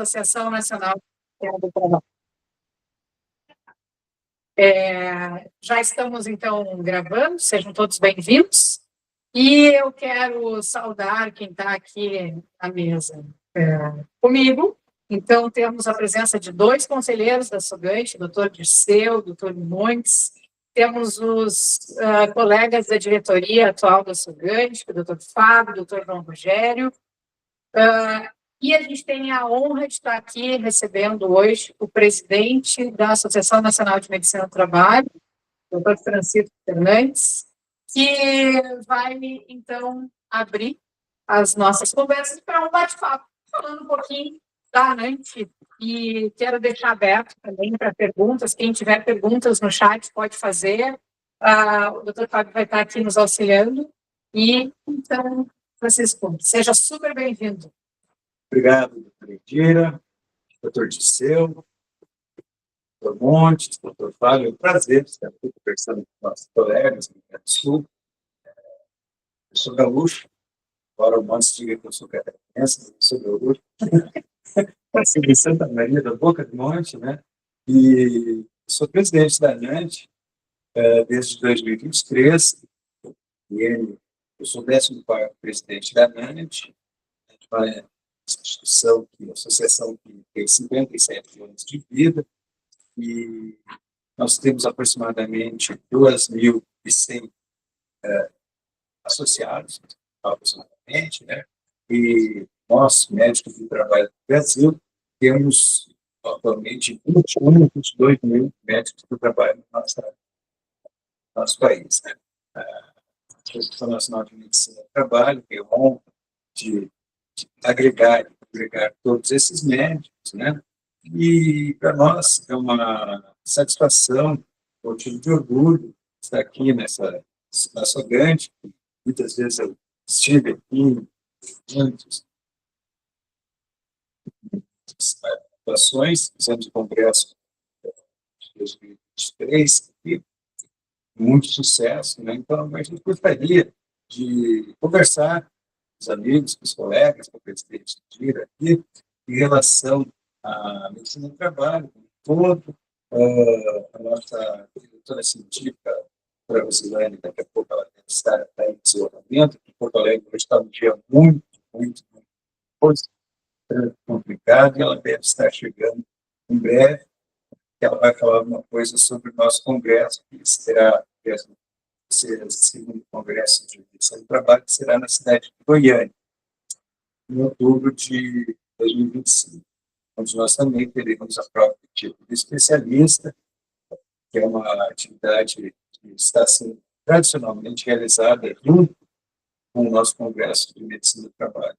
Associação Nacional do Trabalho. Já estamos, então, gravando, sejam todos bem-vindos. E eu quero saudar quem está aqui à mesa comigo. Então, temos a presença de dois conselheiros da SOGANT, o doutor Dirceu, o doutor Montes. Temos os colegas da diretoria atual da SOGANT, o doutor Fábio, o doutor João Rogério. E a gente tem a honra de estar aqui recebendo hoje o presidente da Associação Nacional de Medicina do Trabalho, o doutor Francisco Fernandes, que vai, então, abrir as nossas conversas para um bate-papo, falando um pouquinho da ANANT. E quero deixar aberto também para perguntas. Quem tiver perguntas no chat pode fazer. O doutor Fábio vai estar aqui nos auxiliando. E, então, Francisco, seja super bem-vindo. Obrigado, doutora Indira, doutor Dirceu, doutor Montes, doutor Fábio. É um prazer estar aqui conversando com nossos colegas do Rio Grande do Sul. Eu sou gaúcho, embora o Montes diga que eu sou catarinense, eu sou gaúcho. Nasci em Santa Maria da Boca do Monte, né? E sou presidente da ANANT desde 2023. Eu sou o 14º presidente da ANANT, uma associação que tem 57 anos de vida, e nós temos aproximadamente 2.100 associados, aproximadamente, né? E nós, médicos do trabalho do Brasil, temos atualmente 22 mil médicos do trabalho no nosso país, né? A Associação Nacional de Medicina do Trabalho tem a honra de agregar todos esses médicos, né? E para nós é uma satisfação, motivo de orgulho estar aqui na SOGANT. Muitas vezes eu estive aqui antes atuações, fizemos o congresso de 2023, e muito sucesso, né? Então, a gente gostaria de conversar com os amigos, com os colegas, com o presidente Indira aqui, em relação à medicina do trabalho, todo a nossa diretora científica, a Rosilane, daqui a pouco ela deve estar em desenvolvimento, que Porto Alegre hoje está um dia muito complicado, e ela deve estar chegando em breve, que ela vai falar alguma coisa sobre o nosso congresso, que será o segundo congresso de medicina do trabalho, que será na cidade de Goiânia, em outubro de 2025. Onde nós também teremos a prova de título de especialista, que é uma atividade que está sendo tradicionalmente realizada junto com o nosso congresso de medicina do trabalho.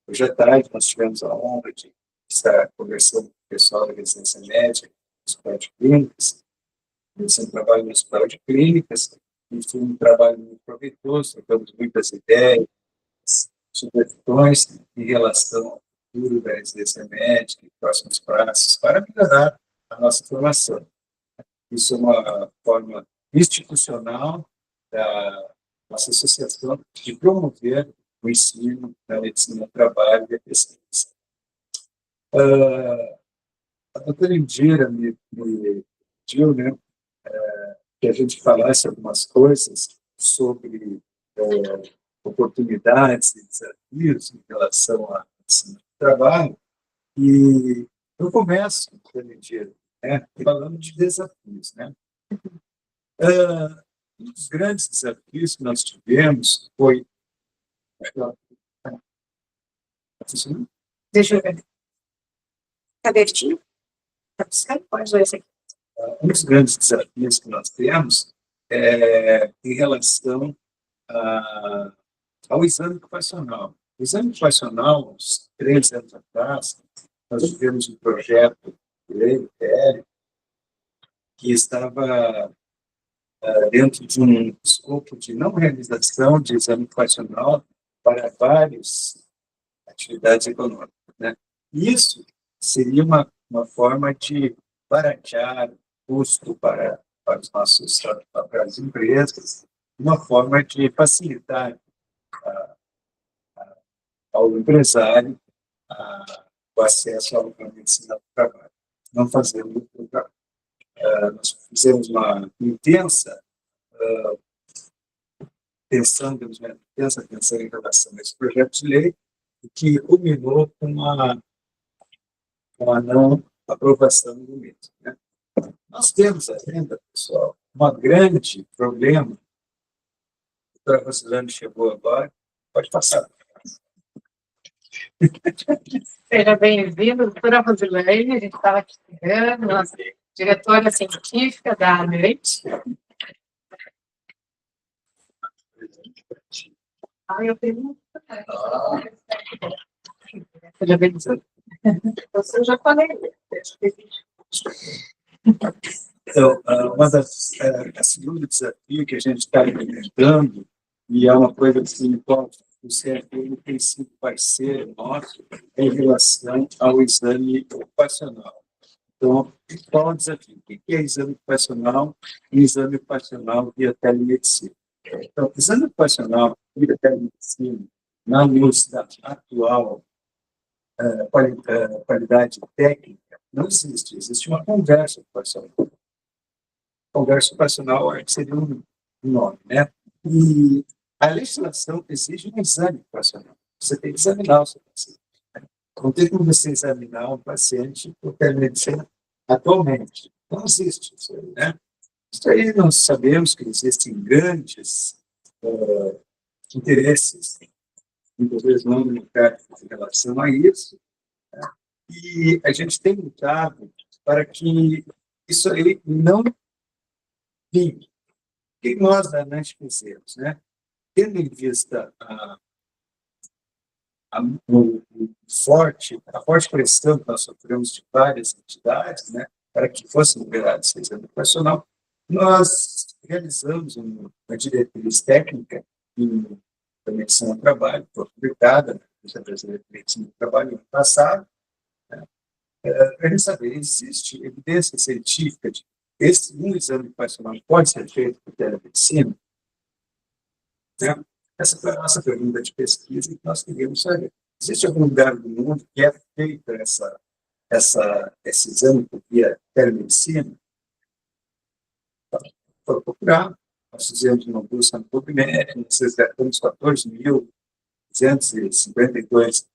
Hoje à tarde nós tivemos a honra de estar conversando com o pessoal da residência médica, do Hospital de Clínicas, medicina do trabalho no Hospital de Clínicas, e foi um trabalho muito proveitoso, trocamos muitas ideias, sugestões em relação ao futuro da residência médica e próximos passos para melhorar a nossa formação. Isso é uma forma institucional da nossa associação de promover o ensino da medicina do trabalho e a pesquisa. A doutora Indira me pediu, né, que a gente falasse algumas coisas sobre oportunidades e desafios em relação à medicina do trabalho, e eu começo, doutora Indira, né, falando de desafios, né? Um dos grandes desafios que nós tivemos foi... Deixa eu ver. Está abertinho? Está piscando? Pode ver esse aqui. Um dos grandes desafios que nós temos é em relação ao exame ocupacional. O exame ocupacional, uns 3 anos atrás, nós tivemos um projeto de lei, que estava dentro de um escopo de não realização de exame ocupacional para várias atividades econômicas, né? Isso seria uma forma de baratear o custo para as empresas, uma forma de facilitar ao empresário o acesso à medicina do trabalho. Não fazemos o trabalho. Nós fizemos uma intensa tensão em relação a esse projeto de lei, que culminou com a não aprovação do mesmo. Né? Nós temos ainda, pessoal, um grande problema. O doutor Rosilane chegou agora, pode passar. Seja bem-vindo, doutora Rosilane, a gente estava aqui chegando, nossa diretora científica da noite. Eu pergunto. Seja bem-vindo. Você já falei. Então, a segundo desafio que a gente está enfrentando, e é uma coisa assim, qual o CFM tem sido parceiro nosso em relação ao exame ocupacional. Então, qual é o desafio? O que é exame ocupacional e exame ocupacional via telemedicina? Então, exame ocupacional via telemedicina, na luz da atual qualidade técnica, não existe. Existe uma conversa ocupacional. Conversa ocupacional seria um nome, né? E a legislação exige um exame ocupacional. Você tem que examinar o seu paciente. Não tem como você examinar um paciente por telemedicina atualmente. Não existe isso aí, né? Isso aí nós sabemos que existem grandes interesses, muitas vezes não democráticos em relação a isso, né? E a gente tem lutado para que isso aí não vingue. O que nós, da ANANT, fizemos, né? Tendo em vista a forte pressão que nós sofremos de várias entidades, né, para que fosse liberado esse exame ocupacional, nós realizamos uma diretriz técnica da medicina do trabalho, foi publicada na Revista Brasileira de Medicina do Trabalho no ano passado, né, para a gente saber, existe evidência científica de que um exame ocupacional pode ser feito por telemedicina? Né? Essa foi a nossa pergunta de pesquisa que nós queríamos saber. Existe algum lugar do mundo que é feito esse exame via telemedicina? Foi procurar. Nós fizemos uma busca no PubMed, nós resgatamos 14.252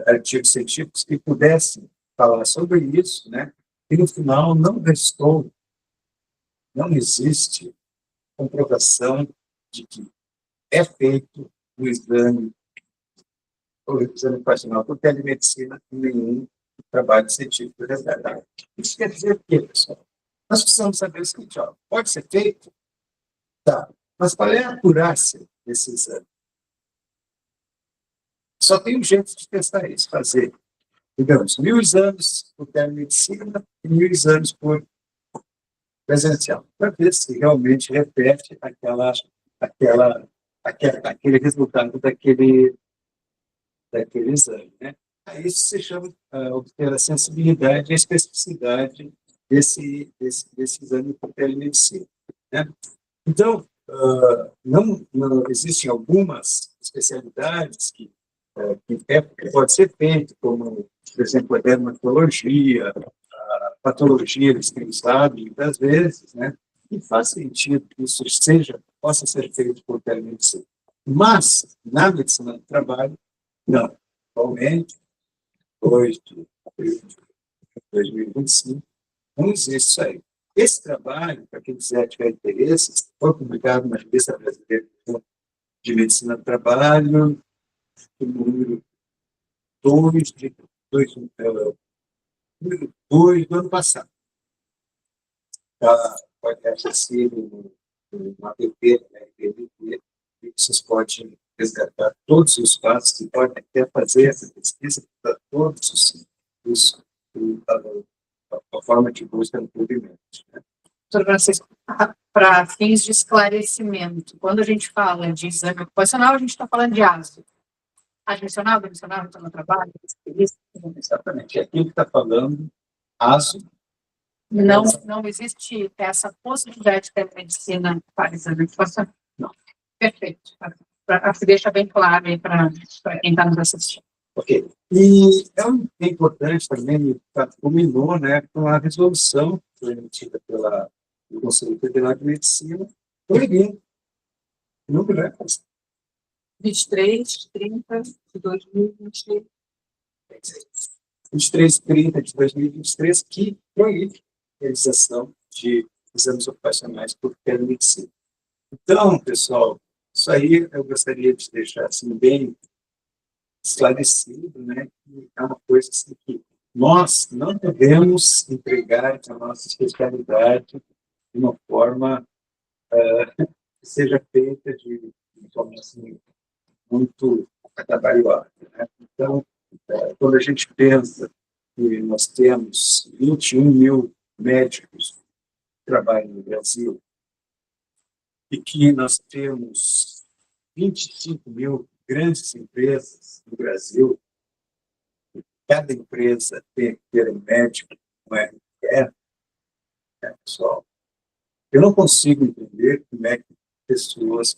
artigos científicos que pudessem falar sobre isso, né? E no final não existe comprovação de que é feito o exame ocupacional por telemedicina em nenhum trabalho científico resgatado. Isso quer dizer o quê, pessoal? Nós precisamos saber o seguinte, pode ser feito? Tá. Mas qual é a acurácia desse exame? Só tem um jeito de testar isso, fazer, digamos, 1.000 exames por telemedicina e 1.000 exames por presencial, para ver se realmente repete aquele resultado daquele exame, né? Aí isso se chama obter a sensibilidade e a especificidade desse exame por telemedicina, né? Então, não existem algumas especialidades que pode ser feito, como, por exemplo, a dermatologia, a patologia, eles têm usado muitas vezes, né? E faz sentido que isso possa ser feito por telemedicina. Mas, na medicina do trabalho, não. Atualmente, depois de 2025, não existe isso aí. Esse trabalho, para quem quiser tiver interesse, foi publicado na Revista Brasileira de Medicina do Trabalho, o número 2 do ano passado. Pode ser acessível no app, e vocês podem resgatar todos os passos que podem até fazer essa pesquisa para todos a forma de busca no público. Né? Doutor Francisco, para fins de esclarecimento, quando a gente fala de exame ocupacional, a gente está falando de ASO. Admissional, demissional, retorno ao trabalho, especialista. Exatamente. Aqui que está falando, ASO. Não existe essa possibilidade de telemedicina para exame ocupacional? Não. Perfeito. Acho que deixa bem claro aí para quem está nos assistindo. Ok. E é importante também, culminou, né, com a resolução que foi emitida pelo Conselho Federal de Medicina, proibindo número 23/30/2023. 2330 de 2023, que proíbe a realização de exames ocupacionais por telemedicina. Então, pessoal, isso aí eu gostaria de deixar assim, bem esclarecido, né, que é uma coisa assim, que nós não devemos entregar a nossa especialidade de uma forma que seja feita de forma assim, muito atabalhoada, né? Então, quando a gente pensa que nós temos 21 mil médicos que trabalham no Brasil e que nós temos 25 mil grandes empresas no Brasil, cada empresa tem que ter um médico com RQE, né, pessoal? Eu não consigo entender como é que pessoas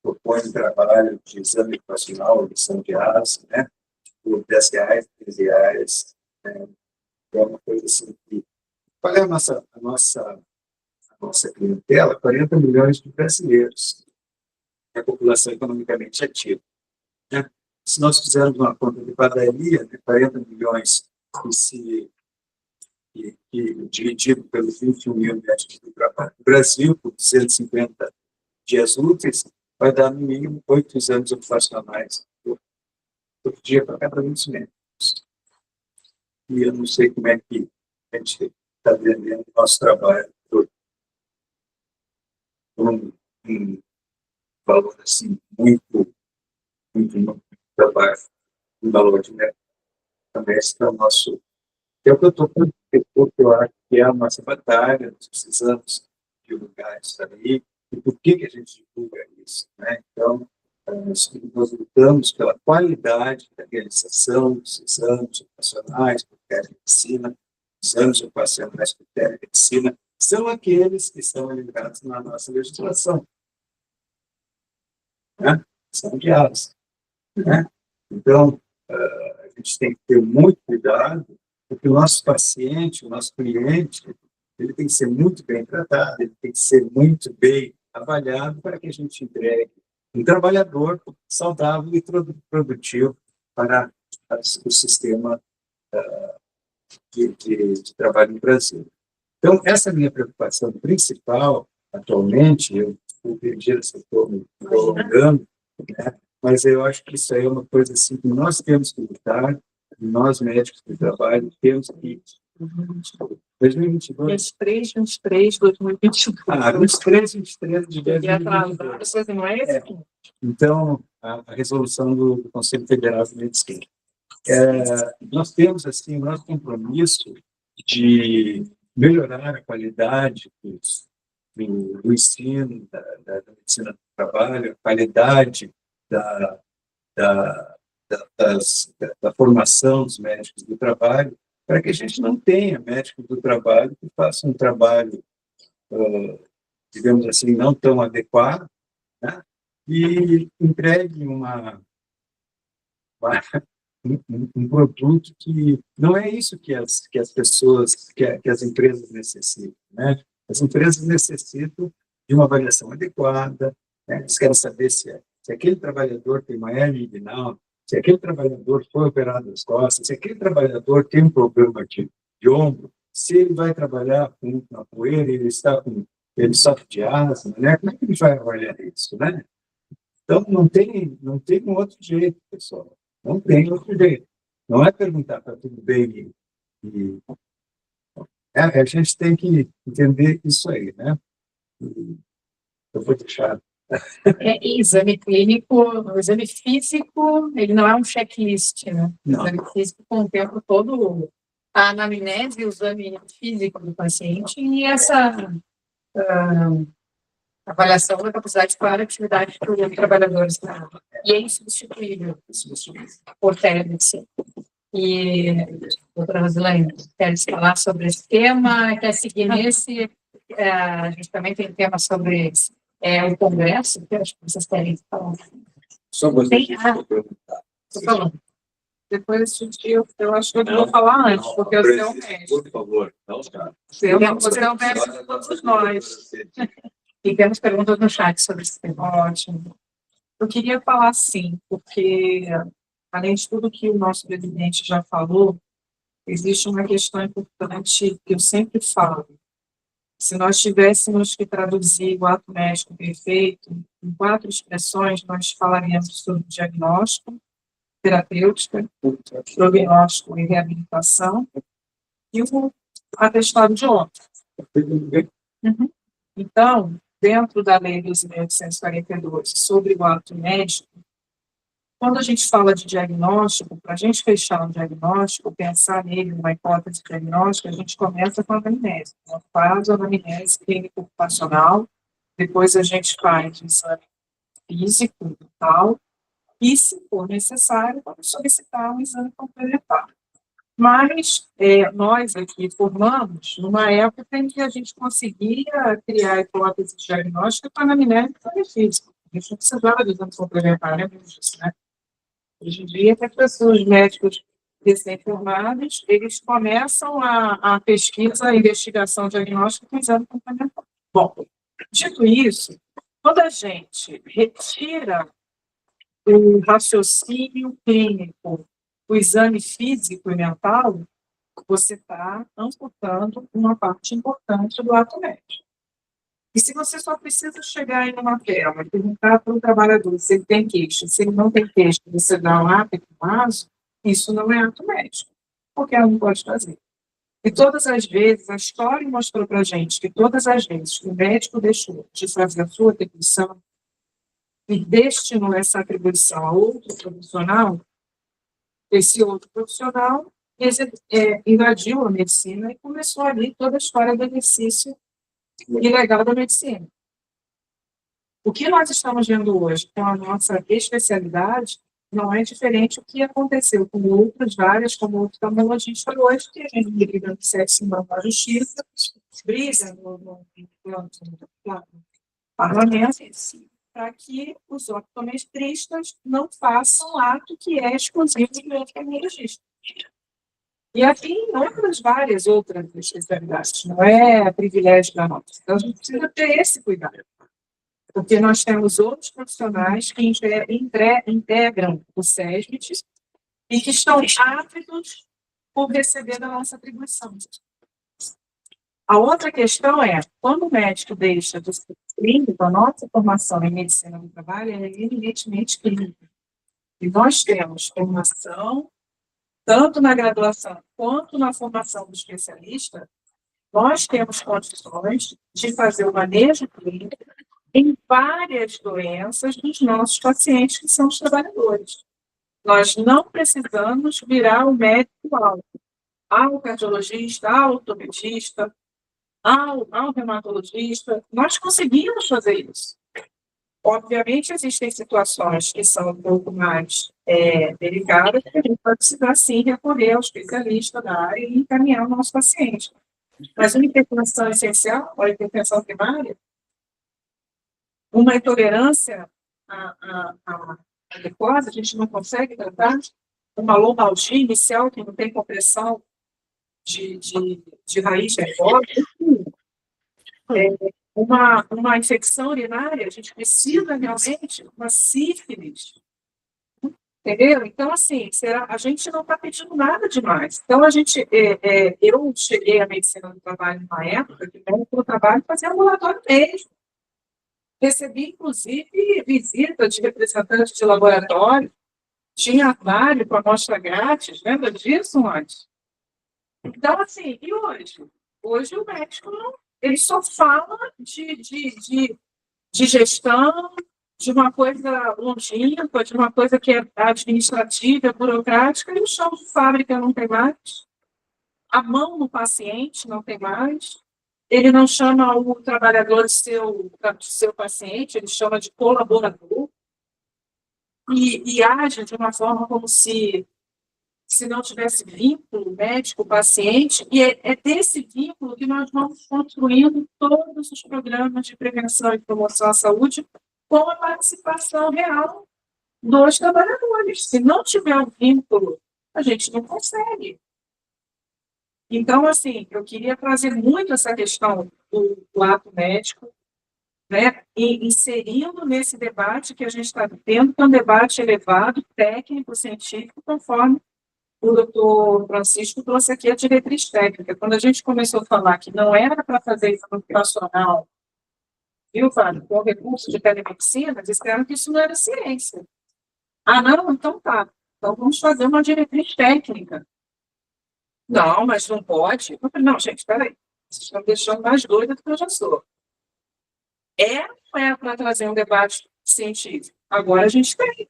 propõem um trabalho de exame ocupacional, lição de asa, né, por R$ 10, R$ 15, né, é uma coisa assim que... Qual é a nossa clientela? 40 milhões de brasileiros, é a população economicamente ativa, né? Se nós fizermos uma conta de padaria, de 40 milhões dividido pelos 21 mil médicos do trabalho no Brasil, por 250 dias úteis, vai dar no mínimo 8 exames ocupacionais por dia para cada um dos médicos. E eu não sei como é que a gente está vendendo o nosso trabalho por um valor assim, muito baixo, um valor de mercado. Também esse é o nosso... É o que eu estou falando, porque eu acho que é a nossa batalha, nós precisamos divulgar isso aí, e por que a gente divulga isso, né? Então, nós lutamos pela qualidade da realização dos exames ocupacionais por telemedicina. Os exames ocupacionais por telemedicina são aqueles que são elencados na nossa legislação, né? São guiados, né? Então, a gente tem que ter muito cuidado, porque o nosso paciente, o nosso cliente, ele tem que ser muito bem tratado, ele tem que ser muito bem avaliado para que a gente entregue um trabalhador saudável e produtivo para o sistema de trabalho no Brasil. Então, essa é a minha preocupação principal, atualmente. Eu perdi se eu estou me prolongando, né? Mas eu acho que isso aí é uma coisa assim que nós temos que lutar, nós médicos de trabalho temos que... 2022. 23/23/2022. 23/23 de 2022. Não é esse? Então, a resolução do Conselho Federal de Medicina. Nós temos, assim, o nosso compromisso de melhorar a qualidade do ensino, da medicina do trabalho, a qualidade da formação dos médicos do trabalho, para que a gente não tenha médicos do trabalho que façam um trabalho, digamos assim, não tão adequado, né? E entregue um produto que não é isso que as pessoas, que as empresas necessitam, né? As empresas necessitam de uma avaliação adequada, né? Eles querem saber se aquele trabalhador tem uma hernia inguinal, se aquele trabalhador foi operado das costas, se aquele trabalhador tem um problema de ombro, se ele vai trabalhar com uma poeira, ele sofre de asma, né? Como é que ele vai avaliar isso, né? Então, não tem um outro jeito, pessoal. Não tem outro jeito. Não é perguntar para tudo bem. A gente tem que entender isso aí, né? Eu vou deixar. Exame clínico, o exame físico, ele não é um checklist, né? O exame físico contempla todo a anamnese, o exame físico do paciente e essa avaliação da capacidade para a atividade do trabalhador. E é insubstituível por telemedicina. E a doutora Rosilene quer falar sobre esse tema, quer seguir nesse, a gente também tem um tema sobre o congresso, que eu acho que vocês querem falar. Só você perguntar. Estou falando. Depois eu acho que eu vou falar antes, porque eu sou o médico. Por favor, não, cara. Você é o médico de todos nós. E temos perguntas no chat sobre esse tema. Ótimo. Eu queria falar sim, porque, além de tudo que o nosso presidente já falou, existe uma questão importante que eu sempre falo. Se nós tivéssemos que traduzir o ato médico perfeito em 4 expressões, nós falaríamos sobre diagnóstico, terapêutica, prognóstico e reabilitação, e o atestado de óbito. Uhum. Então, dentro da Lei 12.842 sobre o ato médico, quando a gente fala de diagnóstico, para a gente fechar um diagnóstico, pensar nele, numa hipótese diagnóstica, a gente começa com a anamnese. Então, faz a anamnese clínico-ocupacional, depois a gente faz o exame físico e tal, e, se for necessário, vamos solicitar um exame complementar. Mas nós aqui formamos numa época em que a gente conseguia criar a hipótese diagnóstica com a anamnese e exame físico. A gente não precisava de exame complementar, né? Hoje em dia, as pessoas, médicos recém-formados, eles começam a pesquisa, a investigação diagnóstica com exame complementar. Bom, dito isso, quando a gente retira o raciocínio clínico, o exame físico e mental, você está amputando uma parte importante do ato médico. E se você só precisa chegar em uma tela e perguntar para o trabalhador se ele tem queixa, se ele não tem queixa, você dá um ato prazo, isso não é ato médico, porque ela não pode fazer. E todas as vezes, a história mostrou para a gente que todas as vezes que o médico deixou de fazer a sua atribuição e destinou essa atribuição a outro profissional, esse outro profissional invadiu a medicina e começou ali toda a história do exercício ilegal da medicina. O que nós estamos vendo hoje com a nossa especialidade não é diferente do que aconteceu com outras várias, como o oftalmologista hoje, que a gente briga no sexo humano na justiça, briga no parlamento, para que os optometristas não façam ato que é exclusivo do oftalmologista. E aqui em várias outras especialidades, não é privilégio da nossa. Então, a gente precisa ter esse cuidado. Porque nós temos outros profissionais que integram o SESMIT e que estão ávidos por receber da nossa atribuição. A outra questão é, quando o médico deixa de ser clínico, a nossa formação em medicina do trabalho é eminentemente clínica. E nós temos formação, tanto na graduação quanto na formação do especialista, nós temos condições de fazer o manejo clínico em várias doenças dos nossos pacientes, que são os trabalhadores. Nós não precisamos virar o médico ao cardiologista, ao ortopedista, ao reumatologista. Nós conseguimos fazer isso. Obviamente, existem situações que são um pouco mais delicadas, que a gente vai precisar, sim, recorrer ao especialista da área e encaminhar o nosso paciente. Mas uma hipertensão essencial, ou hipertensão primária, uma intolerância à glicose, a gente não consegue tratar, uma lombalgia inicial que não tem compressão de raiz nervosa, uma infecção urinária, a gente precisa realmente uma sífilis, entendeu? Então, assim, a gente não está pedindo nada demais. Então, eu cheguei à medicina do trabalho numa época que o trabalho fazia ambulatório mesmo. Recebi, inclusive, visita de representantes de laboratório, tinha armário com amostra grátis, lembra disso antes? Então, assim, e hoje? Hoje o médico ele só fala de gestão, de uma coisa longínqua, de uma coisa que é administrativa, burocrática, e o chão de fábrica não tem mais, a mão no paciente não tem mais. Ele não chama o trabalhador de seu paciente, ele chama de colaborador, e age de uma forma como se não tivesse vínculo médico-paciente, e é desse vínculo que nós vamos construindo todos os programas de prevenção e promoção à saúde com a participação real dos trabalhadores. Se não tiver um vínculo, a gente não consegue. Então, assim, eu queria trazer muito essa questão do ato médico, né, e inserindo nesse debate que a gente está tendo, que é um debate elevado, técnico, científico, conforme o doutor Francisco trouxe aqui a diretriz técnica. Quando a gente começou a falar que não era para fazer exame operacional, viu, Fábio, com recurso de telemedicina, disseram que isso não era ciência. Ah, não? Então tá. Então vamos fazer uma diretriz técnica. Não, mas não pode. Eu falei, não, gente, espera aí. Vocês estão deixando mais doida do que eu já sou. É ou não é para trazer um debate científico? Agora a gente tem.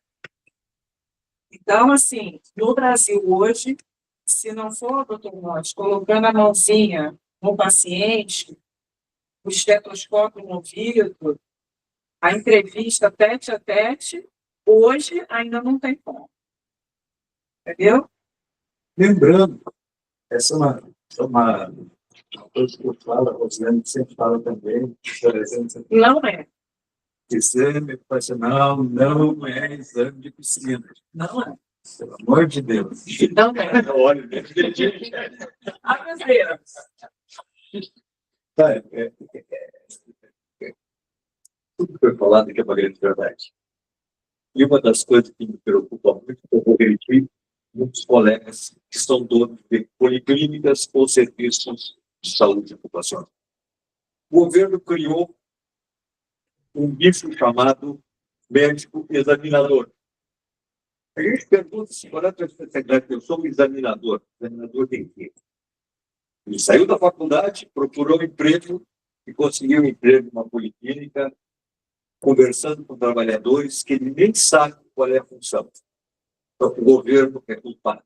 Então, assim, no Brasil hoje, se não for, doutor Montes, colocando a mãozinha no paciente, o estetoscópio no ouvido, a entrevista tete a tete, hoje ainda não tem como. Entendeu? Lembrando, essa é uma coisa que eu falo, a Rosiane sempre fala também, por exemplo, Não é. exame ocupacional não é exame de piscina. Não é. Pelo amor de Deus. Não é. Olha, A brasileira. Tudo que foi falado aqui é uma grande verdade. E uma das coisas que me preocupa muito, eu vou repetir, muitos colegas que são donos de policlínicas ou serviços de saúde ocupacional. O governo criou um bicho chamado médico examinador. A gente pergunta se qual é a tua especialidade, eu sou um examinador. Examinador de quê? Ele saiu da faculdade, procurou um emprego e conseguiu um emprego numa policlínica, conversando com trabalhadores que ele nem sabe qual é a função. Então, o governo é culpado.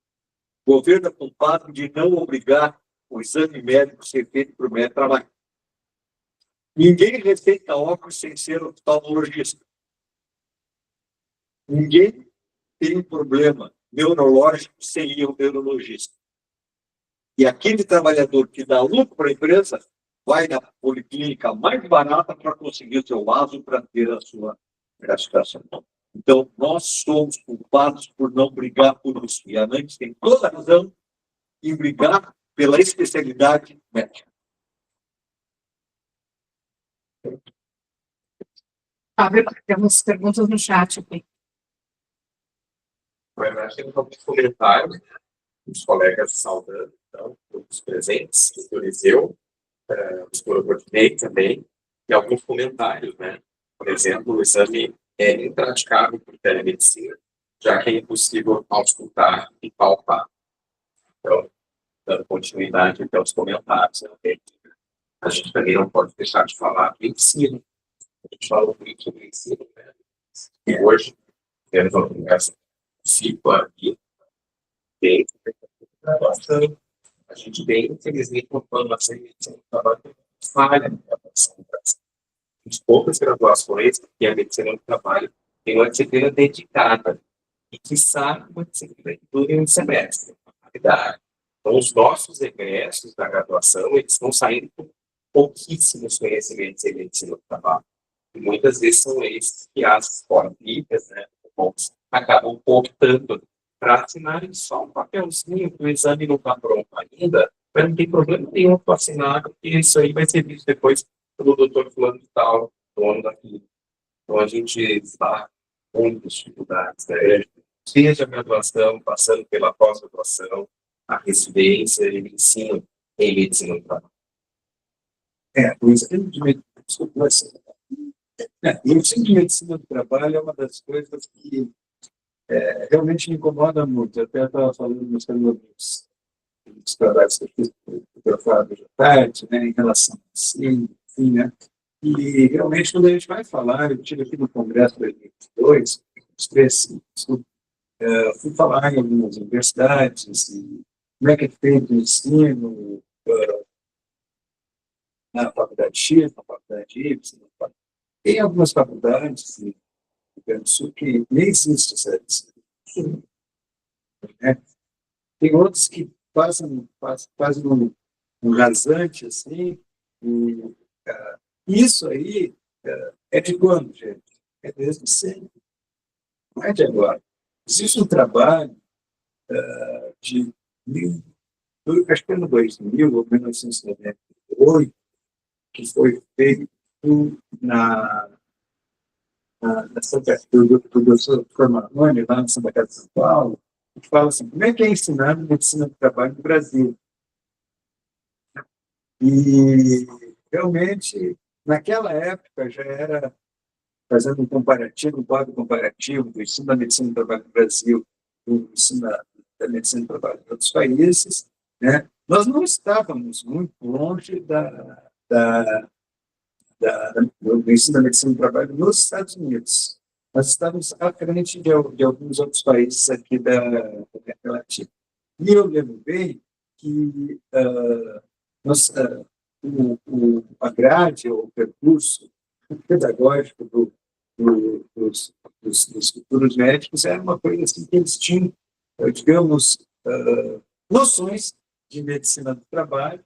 O governo é culpado de não obrigar o exame médico a ser feito por médico de trabalho. Ninguém receita óculos sem ser oftalmologista. Ninguém tem um problema neurológico sem ir ao neurologista. E aquele trabalhador que dá lucro para a empresa vai na policlínica mais barata para conseguir o seu vaso para ter a sua gratificação. Então, nós somos culpados por não brigar por isso. E a Nantes tem toda a razão em brigar pela especialidade médica. Fábio, temos perguntas no chat aqui. Na verdade, temos alguns comentários, né? Os colegas saudando, então, os presentes, o doutor Eliseu, o doutor Rodney também, e alguns comentários, né? Por exemplo, o exame é impraticável por telemedicina, já que é impossível auscultar e palpar. Então, dando continuidade até os comentários, né? A gente também não pode deixar de falar do ensino. A gente falou muito sobre ensino, né? E hoje, temos uma conversa ciclo aqui, tem graduação. A gente tem, infelizmente, uma formação de medicina do trabalho que falha na graduação do Brasil. As poucas graduações que a medicina do trabalho tem uma disciplina dedicada e que sabe uma disciplina que dura um semestre, uma qualidade. Então, os nossos egressos da graduação, eles estão saindo com pouquíssimos conhecimentos em medicina do trabalho. E muitas vezes são esses que as políticas, né, acabam optando para assinarem só um papelzinho que o exame não está pronto ainda, mas não tem problema nenhum para assinar, porque isso aí vai ser visto depois pelo doutor fulano de tal, dono daquilo. Então, a gente está com muitas dificuldades, né? Seja a graduação, passando pela pós-graduação, a residência e o ensino em medicina do trabalho. O ensino de medicina do trabalho é uma das coisas que realmente me incomoda muito. Eu até estava falando nos meus trabalhos que eu fiz fotografado já tarde, né, em relação a ensino, enfim, né? E realmente, quando a gente vai falar, eu estive aqui no Congresso de 2022, os 3 fui falar em algumas universidades, como é que é feito o ensino na faculdade X, na faculdade Y. Tem algumas faculdades no Rio Grande do Sul que nem existe essa disciplina, né? Tem outros que fazem um rasante assim, e isso aí é de quando, gente? É desde sempre. não é de agora. Existe um trabalho de acho que foi no 2000 ou 1998, que foi feito na Santa do professor Marrone, lá na Santa Casa de São Paulo, que fala assim, como é que é ensinado medicina do trabalho no Brasil? E, realmente, naquela época, já era fazendo um comparativo, um quadro comparativo do ensino da medicina do trabalho no Brasil, do ensino da medicina do trabalho em outros países, né? Nós não estávamos muito longe do ensino da medicina do trabalho nos Estados Unidos. Nós estávamos à frente de alguns outros países aqui da América Latina. E eu lembro bem que a grade, o percurso pedagógico dos futuros médicos era uma coisa assim que eles tinham, digamos, noções de medicina do trabalho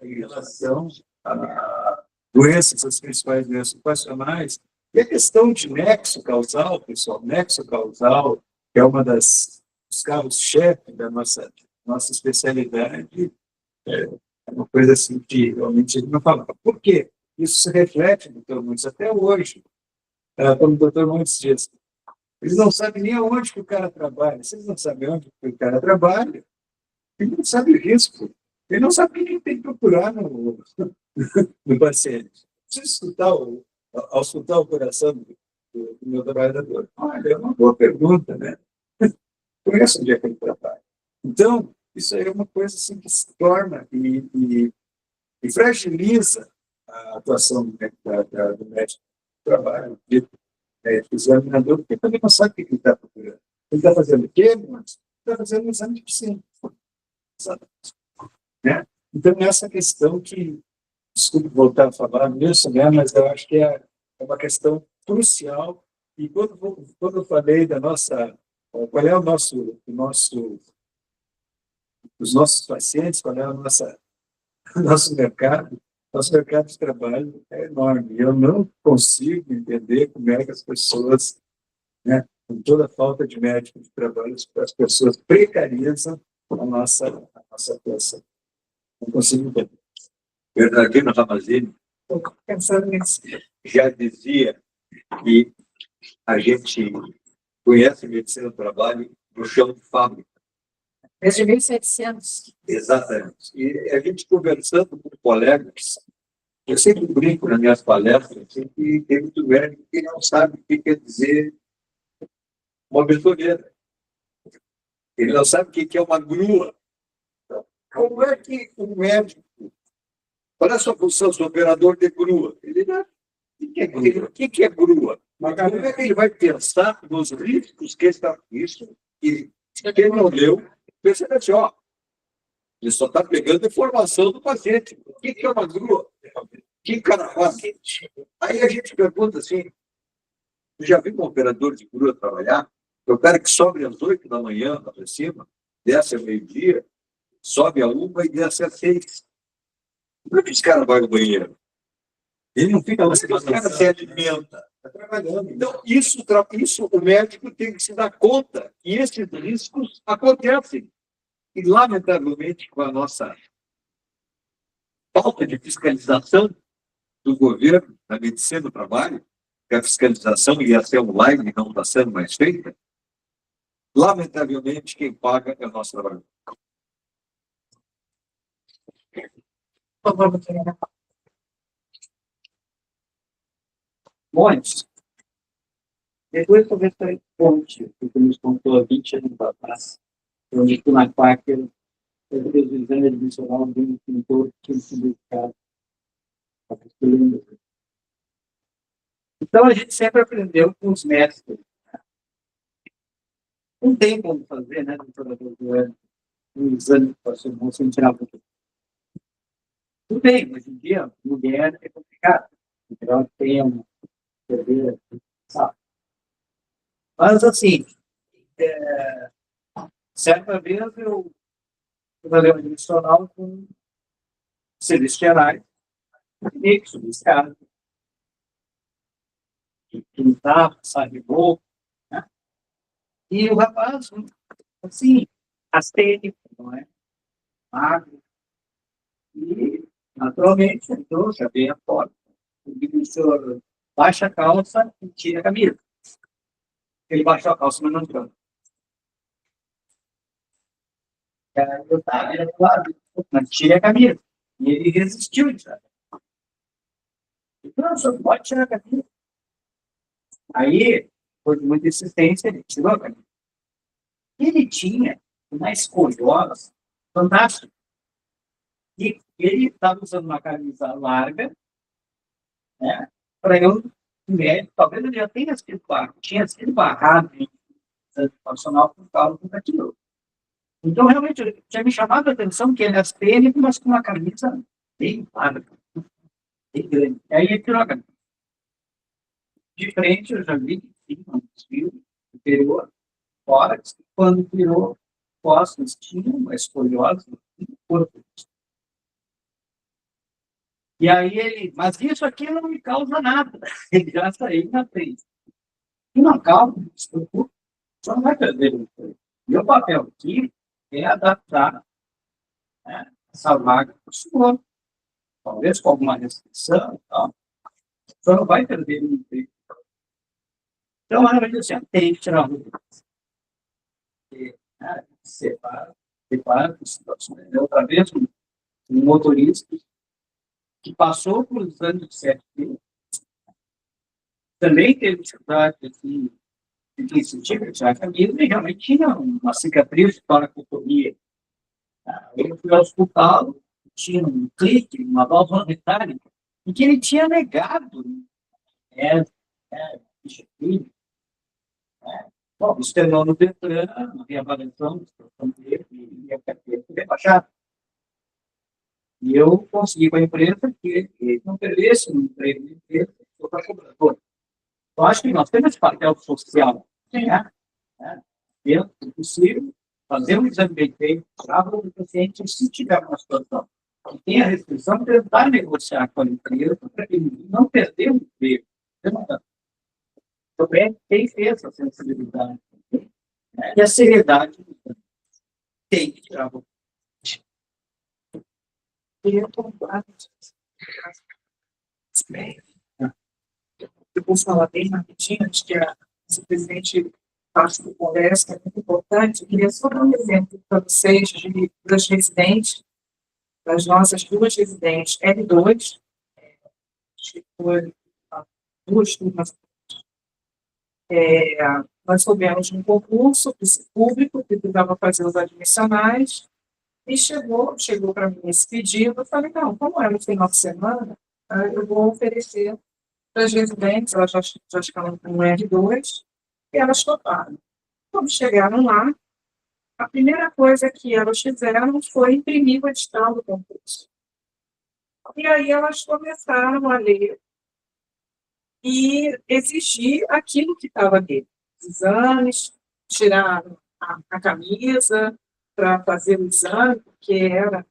em relação a doenças, as principais doenças ocupacionais, e a questão de nexo causal, pessoal, nexo causal, que é uma dos carros-chefe da nossa especialidade, é uma coisa assim que realmente ele não falava. Por quê? Isso se reflete no Dr. Montes até hoje. Como o Dr. Montes diz, eles não sabem nem aonde que o cara trabalha. Se eles não sabem onde que o cara trabalha, ele não sabe o risco. Ele não sabe o que ele tem que procurar no paciente. Preciso ao escutar o coração do meu trabalhador. Olha, é uma boa pergunta, né? Conhece onde é que ele trabalha. Então, isso aí é uma coisa assim que se torna e fragiliza a atuação do médico do trabalho, do examinador, porque também não sabe o que ele está procurando. Ele está fazendo o quê, mas está fazendo um exame de piscina. Né? Então, essa questão que, desculpe voltar a falar nisso, né, mas eu acho que é uma questão crucial. E quando eu falei da nossa, qual é os nossos pacientes, qual é o nosso mercado de trabalho é enorme. Eu não consigo entender como é que as pessoas, né, com toda a falta de médico de trabalho, as pessoas precarizam a nossa atuação. Não consigo entender. Bernardino Ramazzini Estou pensando nisso. já dizia que a gente conhece medicina do trabalho no chão de fábrica. Desde 1700. Exatamente. E a gente conversando com colegas, eu sempre brinco nas minhas palestras assim, que tem muito médico que não sabe o que quer dizer uma bentoneira. Ele não sabe o que é uma grua. Como é que o médico, qual é a sua função, sou operador de grua? Ele não. O que é grua? Mas como é que ele vai pensar nos riscos que está isso? E quem não leu, pensa assim, ó, ele só está pegando informação do paciente. O que é uma grua? Que cara faz? Aí a gente pergunta assim, já viu um operador de grua trabalhar? É o cara que sobe às 8 da manhã, lá para cima, desce ao meio-dia, sobe a 1 e desce às 6. Como é que esse cara vai ao banheiro? Ele não fica lá, esse cara se alimenta. Está trabalhando. Então, isso o médico tem que se dar conta. E esses riscos acontecem. E, lamentavelmente, com a nossa falta de fiscalização do governo na medicina do trabalho, que a fiscalização ia ser online e não está sendo mais feita, lamentavelmente, quem paga é o nosso trabalho. Por favor, doutora. Montes, depois que eu vi essa fonte, que nos contou há 20 anos atrás, eu me fui na Quaker, eu fiz o exame admissional de um pintor que tinha sido dedicado a costura. Então, a gente sempre aprendeu com os mestres. Não tem como fazer, né, doutora, um exame para ser bom sem tirar um pouquinho. Tudo bem, hoje em dia, mulher é complicado. Então, tem uma sabe? Mas, assim, certa vez eu fui fazer um admissional com celestiais, e subir escada, pintar, passar de boca, né? E o rapaz, assim, astênico, não é? Magro. E, naturalmente, entrou, já veio a porta. O senhor baixa a calça e tira a camisa. Ele baixou a calça, mas não entrou. Aí eu estava do lado, mas tira a camisa. E ele resistiu, sabe? Então, só pode tirar a camisa. Aí, por muita insistência, ele tirou a camisa. Ele tinha uma escoliosa fantástica. E ele estava usando uma camisa larga, né? Para eu, médico, talvez ele já tinha sido barrado em exame nacional por causa daquilo. Então, realmente, ele tinha me chamado a atenção que ele era tênis, mas com uma camisa bem larga, bem grande. Aí ele tirou a camisa. De frente, eu já vi que tinha um desvio interior, fora, quando tirou costas, tinha uma escoliose no corpo. E aí ele, mas isso aqui não me causa nada. Ele já saiu na frente. E não calma, não se preocupe, só não vai perder o emprego. Meu papel aqui é adaptar, né, essa vaga para o senhor. Talvez com alguma restrição, tal. Só não vai perder o emprego. Então, ela vai dizer assim, tem que tirar o roupa. Separa as situações. Outra vez, um motorista que passou por os anos de 7 também teve dificuldade assim, de sentir que tinha a camisa e realmente tinha uma cicatriz de toracotomia. Eu fui ao hospital, tinha um clique, uma válvula metálica, e que ele tinha negado. É, bom, isso terminou no Detran, na reavaliação da situação dele, e a carteira foi rebaixada. E eu consegui com a empresa que ele não perdesse no emprego da empresa, eu estava cobrador. Eu acho que nós temos esse papel social, né? Dentro do possível, fazer um exame bem feito, tirar o paciente, se tiver uma situação que tem a restrição, tentar negociar com a empresa para que ele não perder o emprego. Então, quem fez essa sensibilidade, né? E a seriedade tem que tirar o Eu vou falar bem rapidinho, acho que a vice-presidente parte do Congresso, que é muito importante. Eu queria só dar um exemplo para vocês das residentes, das nossas duas residentes L2, acho que foi duas turmas. Nós soubemos um concurso público que precisava fazer os admissionais e chegou para mim esse pedido. Eu falei, não, como é no final de semana, eu vou oferecer para as residentes, elas já estavam com R2, e elas toparam. Quando chegaram lá, a primeira coisa que elas fizeram foi imprimir o edital do concurso. E aí elas começaram a ler e exigir aquilo que estava ali. Exames, tiraram a camisa para fazer o exame, porque era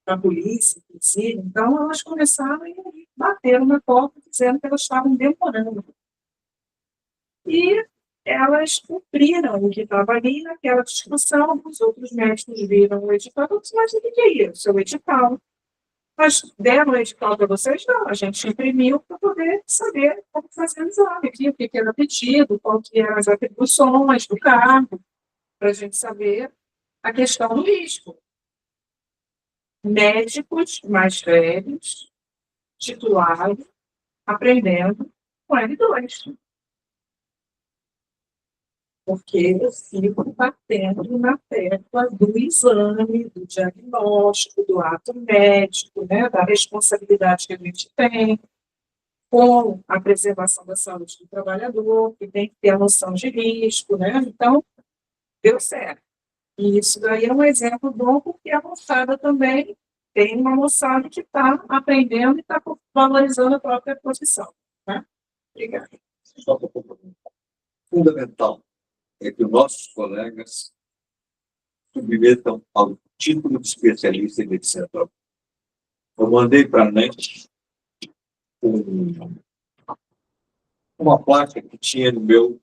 para a polícia, inclusive. Então, elas começaram a bater na porta, dizendo que elas estavam demorando. E elas cumpriram o que estava ali naquela discussão. Os outros médicos viram o edital, mas o que é isso? É o edital. Mas deram o edital para vocês? Não, a gente imprimiu para poder saber como fazer o exame aqui, o que era pedido, qual que eram as atribuições do cargo, para a gente saber a questão do risco. Médicos mais velhos, titulares, aprendendo com L2. Porque eu fico batendo na tecla do exame, do diagnóstico, do ato médico, né, da responsabilidade que a gente tem com a preservação da saúde do trabalhador, que tem que ter a noção de risco, né? Então, deu certo. E isso daí é um exemplo bom, porque a moçada também tem uma moçada que está aprendendo e está valorizando a própria profissão. Né? Obrigada. Fundamental é que os nossos colegas submetam ao título de especialista em medicina própria. Eu mandei para a NET uma placa que tinha no meu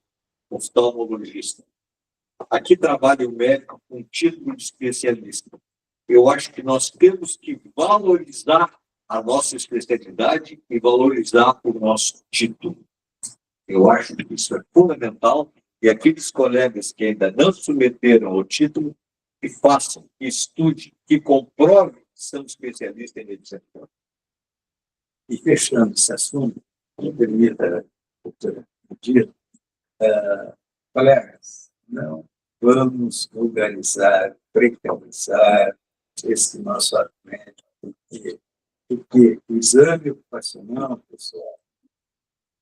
oftalmologista. Aqui trabalha o médico com título de especialista. Eu acho que nós temos que valorizar a nossa especialidade e valorizar o nosso título. Eu acho que isso é fundamental, e aqueles colegas que ainda não se submeteram ao título, que façam, que estudem, que comprovem que são especialistas em medicina. E fechando esse assunto, me permita, doutora, dizer, colegas, não vamos vulgarizar, precarizar esse nosso argumento, porque o exame ocupacional, pessoal,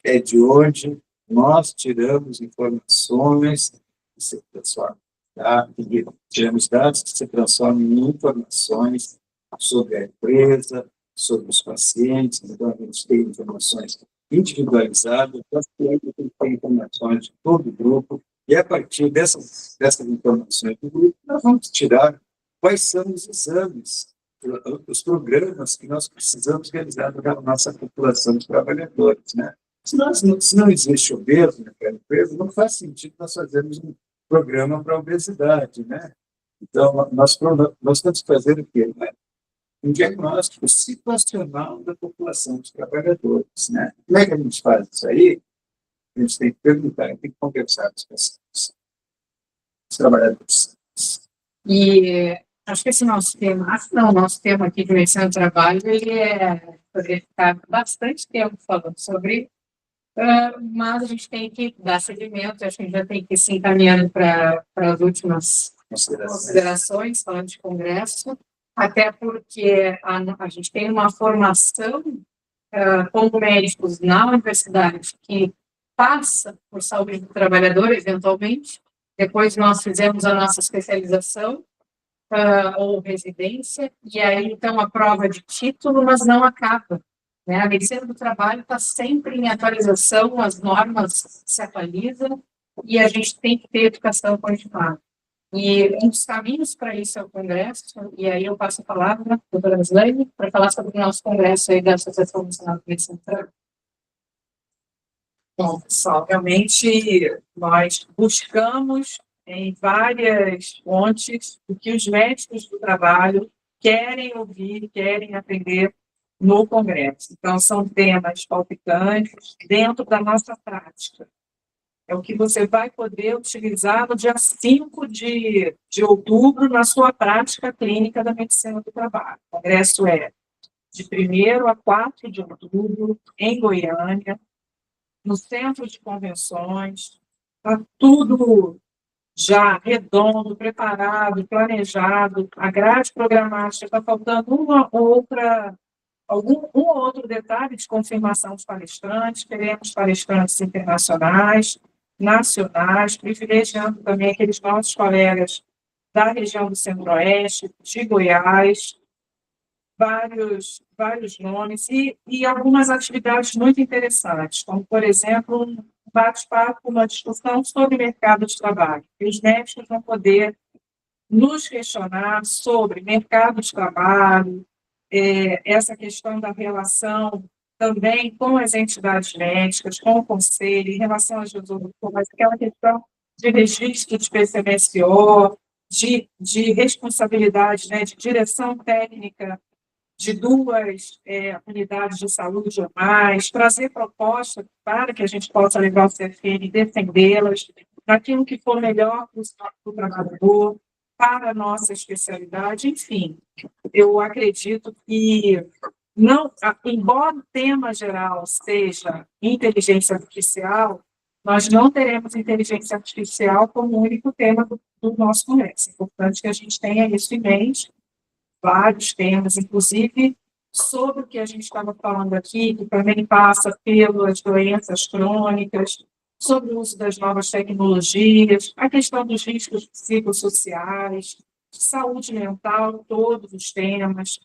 é de onde nós tiramos informações que se transformam, tá? Tiramos dados que se transformam em informações sobre a empresa, sobre os pacientes. Então, a gente tem informações individualizadas, nós temos que ter informações de todo o grupo, e a partir dessas informações do grupo, nós vamos tirar quais são os exames, os programas que nós precisamos realizar para a nossa população de trabalhadores, né? Se não existe obeso naquela empresa, não faz sentido nós fazermos um programa para a obesidade, né? Então, nós estamos fazendo o quê? Né? Um diagnóstico situacional da população de trabalhadores, né? Como é que a gente faz isso aí? A gente tem que perguntar, tem que conversar com os trabalhadores. E acho que esse nosso tema, o nosso tema aqui de medicina do trabalho, ele poderia ficar bastante tempo falando sobre, mas a gente tem que dar seguimento, acho que a gente já tem que ir se encaminhando para as últimas considerações, falando de congresso, até porque a gente tem uma formação como médicos na universidade que passa por saúde do trabalhador, eventualmente. Depois nós fizemos a nossa especialização ou residência, e aí, então, a prova de título, mas não acaba. Né? A medicina do trabalho está sempre em atualização, as normas se atualizam, e a gente tem que ter educação continuada. E um dos caminhos para isso é o congresso, e aí eu passo a palavra à doutora Mislaine para falar sobre o nosso congresso aí da Associação Nacional de Medicina do Trabalho. Bom, pessoal, realmente nós buscamos em várias fontes o que os médicos do trabalho querem ouvir, querem aprender no congresso. Então, são temas palpitantes dentro da nossa prática. É o que você vai poder utilizar no dia 5 de outubro na sua prática clínica da medicina do trabalho. O congresso é de 1º a 4 de outubro, em Goiânia, no Centro de Convenções. Está tudo já redondo, preparado, planejado. A grade programática está faltando algum outro detalhe de confirmação dos palestrantes. Queremos palestrantes internacionais, nacionais, privilegiando também aqueles nossos colegas da região do Centro-Oeste, de Goiás, vários nomes e algumas atividades muito interessantes, como, por exemplo, um bate-papo, uma discussão sobre mercado de trabalho. E os médicos vão poder nos questionar sobre mercado de trabalho, essa questão da relação também com as entidades médicas, com o conselho, em relação às resoluções, aquela questão de registro de PCMSO, de responsabilidade, né, de direção técnica de 2 unidades de saúde ou mais, trazer propostas para que a gente possa levar o CFM e defendê-las, naquilo que for melhor para o trabalhador, para a nossa especialidade, enfim. Eu acredito que, não, embora o tema geral seja inteligência artificial, nós não teremos inteligência artificial como único tema do nosso congresso. É importante que a gente tenha isso em mente, vários temas, inclusive sobre o que a gente estava falando aqui, que também passa pelas doenças crônicas, sobre o uso das novas tecnologias, a questão dos riscos psicossociais, saúde mental, todos os temas,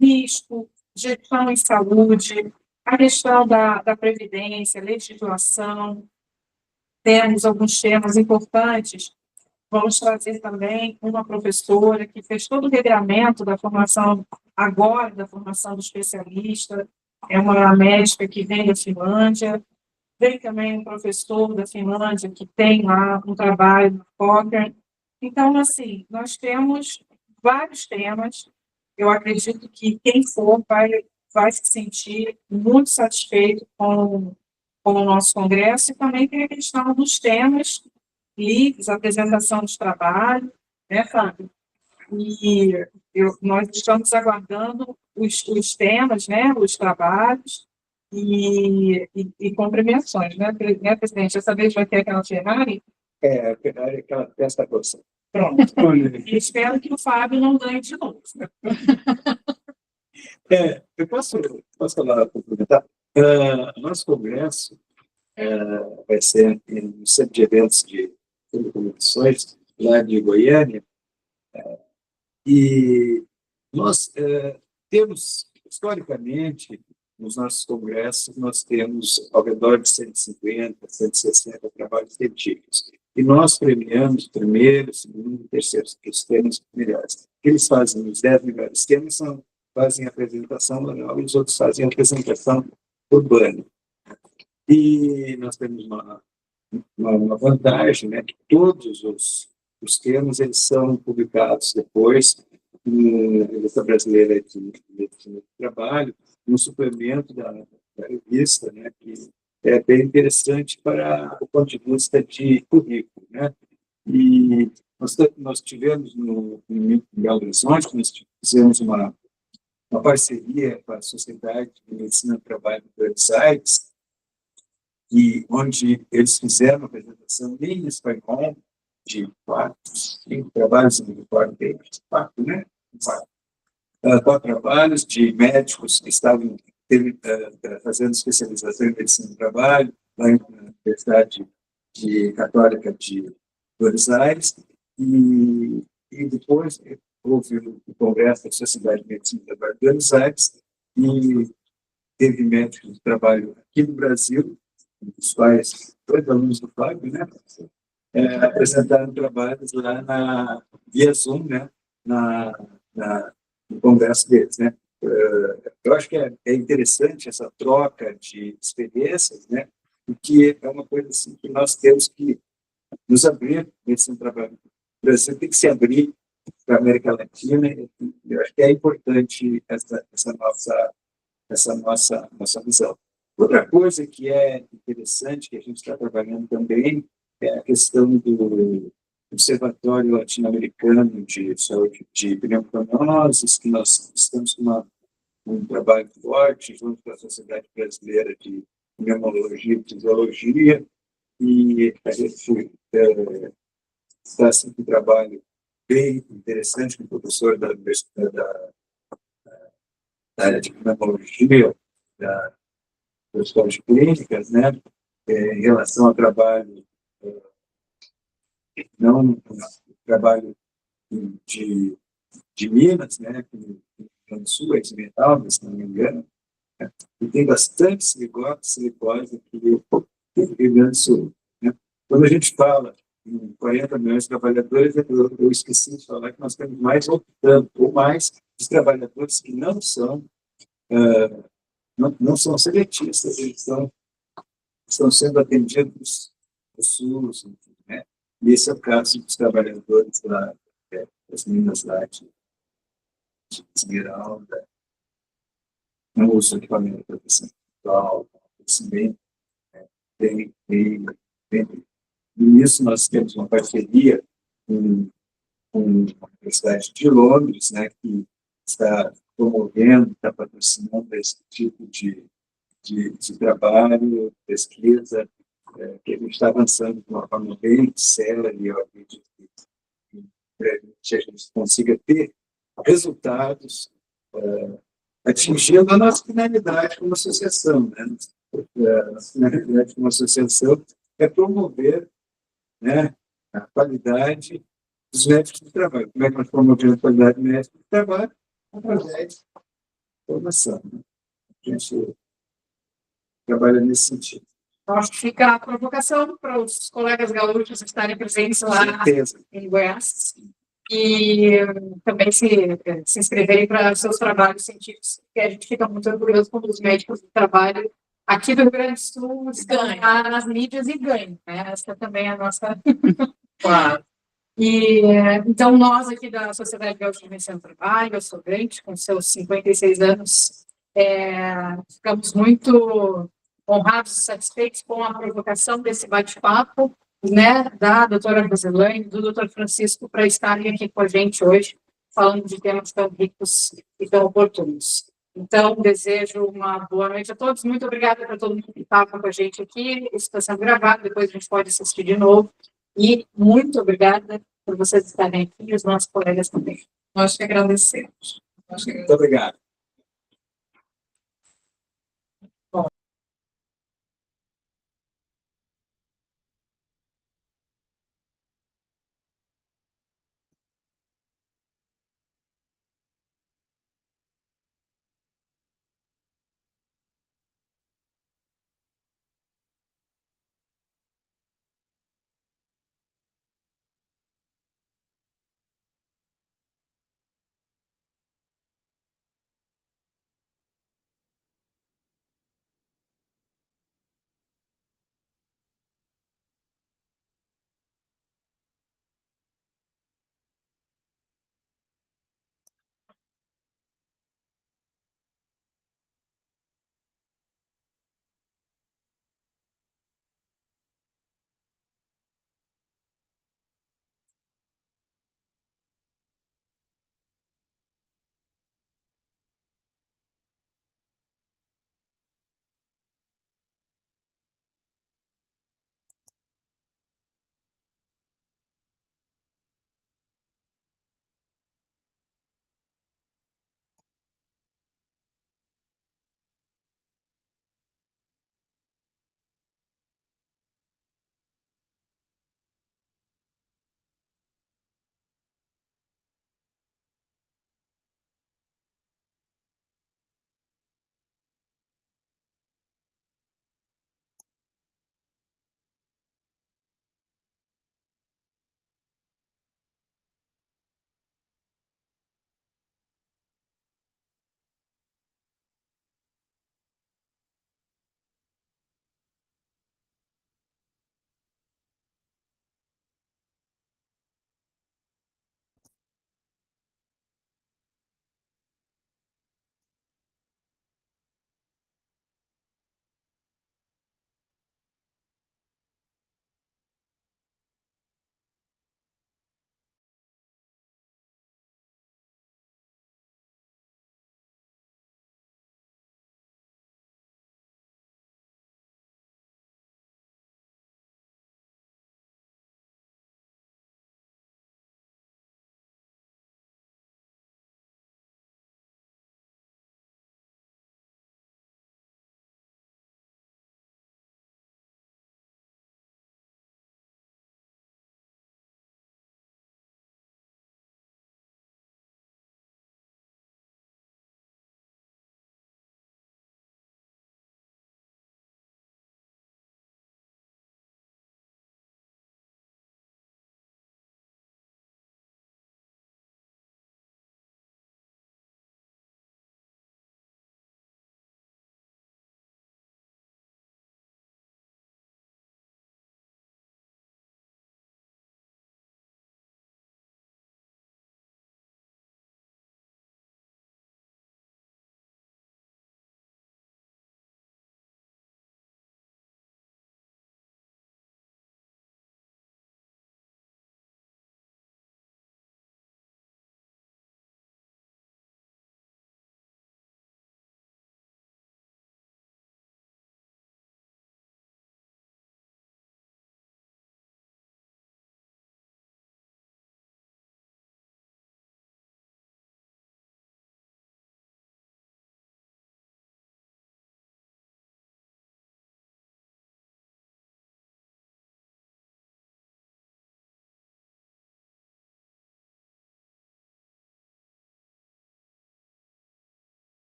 risco, gestão em saúde, a questão da previdência, legislação. Temos alguns temas importantes. Vamos trazer também uma professora que fez todo o regramento da formação, agora, da formação do especialista, é uma médica que vem da Finlândia. Tem também um professor da Finlândia que tem lá um trabalho no Cochrane. Então, assim, nós temos vários temas. Eu acredito que quem for vai se sentir muito satisfeito com o nosso congresso, e também tem a questão dos temas livres, apresentação dos trabalhos, né, Fábio? E nós estamos aguardando os temas, né, os trabalhos e com premiações, né, presidente? Essa vez vai ter aquela Ferrari? A Ferrari é aquela festa grossa. Pronto. E espero que o Fábio não ganhe de novo. Eu posso falar, complementar? Nosso congresso vai ser no Centro de Eventos de Telecomunicações, lá de Goiânia, e nós temos, historicamente, nos nossos congressos, nós temos ao redor de 150, 160 trabalhos científicos. E nós premiamos o primeiro, segundo e terceiro, que os temas melhores. Eles fazem os 10 melhores temas, fazem a apresentação oral, e os outros fazem a apresentação urbana. E nós temos uma vantagem, né, que todos os temas eles são publicados depois na Revista Brasileira de Medicina do Trabalho, no suplemento da revista, né, que é bem interessante para o ponto de vista de currículo, né? E nós tivemos no Belo Horizonte, nós fizemos uma parceria com a Sociedade de Medicina do Trabalho de Buenos Aires, onde eles fizeram uma apresentação em espanhol de 4, 5 trabalhos, não 4, né? 4 trabalhos de médicos que estavam fazendo especialização em medicina do trabalho, lá na Universidade Católica de Buenos Aires, e depois houve o Congresso da Sociedade de Medicina do Trabalho de Buenos Aires, e teve médicos de trabalho aqui no Brasil, dos quais 2 alunos do Fábio, né, apresentaram trabalhos lá via Zoom, né, no congresso deles, né. Eu acho que é interessante essa troca de experiências, né, porque é uma coisa assim que nós temos que nos abrir nesse trabalho. O Brasil tem que se abrir para a América Latina, e eu acho que é importante essa nossa visão. Outra coisa que é interessante, que a gente está trabalhando também, é a questão do Observatório Latino-Americano de Saúde de Pneumoconioses, que nós estamos com um trabalho forte junto com a Sociedade Brasileira de Pneumologia e Fisiologia, e a gente está assim, com um trabalho bem interessante com o professor da Universidade da área de pneumologia, das escolas clínicas, né, em relação ao trabalho, não trabalho de Minas, né, com o Rio Grande do Sul, Esmeralda, se não me engano, né, e tem bastante silicose aqui no Rio Grande do Sul. Né. Quando a gente fala em 40 milhões de trabalhadores, eu esqueci de falar que nós temos mais ou mais de trabalhadores que não são seletistas, eles estão sendo atendidos no SUS, né? E esse é o caso dos trabalhadores lá, das meninas lá de Esmeralda, não uso equipamento de proteção individual, assim, bem. E nisso nós temos uma parceria com a Universidade de Londres, né, que está promovendo, está patrocinando esse tipo de trabalho, pesquisa, que a gente está avançando de uma forma bem séria, e eu acredito que a gente consiga ter resultados atingindo a nossa finalidade como associação. Né? A nossa finalidade como associação é promover, né, a qualidade dos médicos do trabalho. Como é que nós promovemos a qualidade do médico do trabalho? Através de formação. Né? A gente trabalha nesse sentido. Então, acho que fica a provocação para os colegas gaúchos estarem presentes lá em Goiás e também se inscreverem para seus trabalhos científicos, que a gente fica muito orgulhoso quando os médicos do trabalho aqui do Rio Grande do Sul estão lá nas mídias e ganham, né? Essa também é a nossa... Claro. E, então, nós aqui da Sociedade Gaúcha de Medicina do Trabalho, eu sou Grande, com seus 56 anos, ficamos muito honrados e satisfeitos com a provocação desse bate-papo, né, da doutora Roselane e do doutor Francisco para estarem aqui com a gente hoje, falando de temas tão ricos e tão oportunos. Então, desejo uma boa noite a todos. Muito obrigada para todo mundo que estava com a gente aqui. Isso está sendo gravado, depois a gente pode assistir de novo. E muito obrigada por vocês estarem aqui e os nossos colegas também. Nós que agradecemos. Muito obrigado.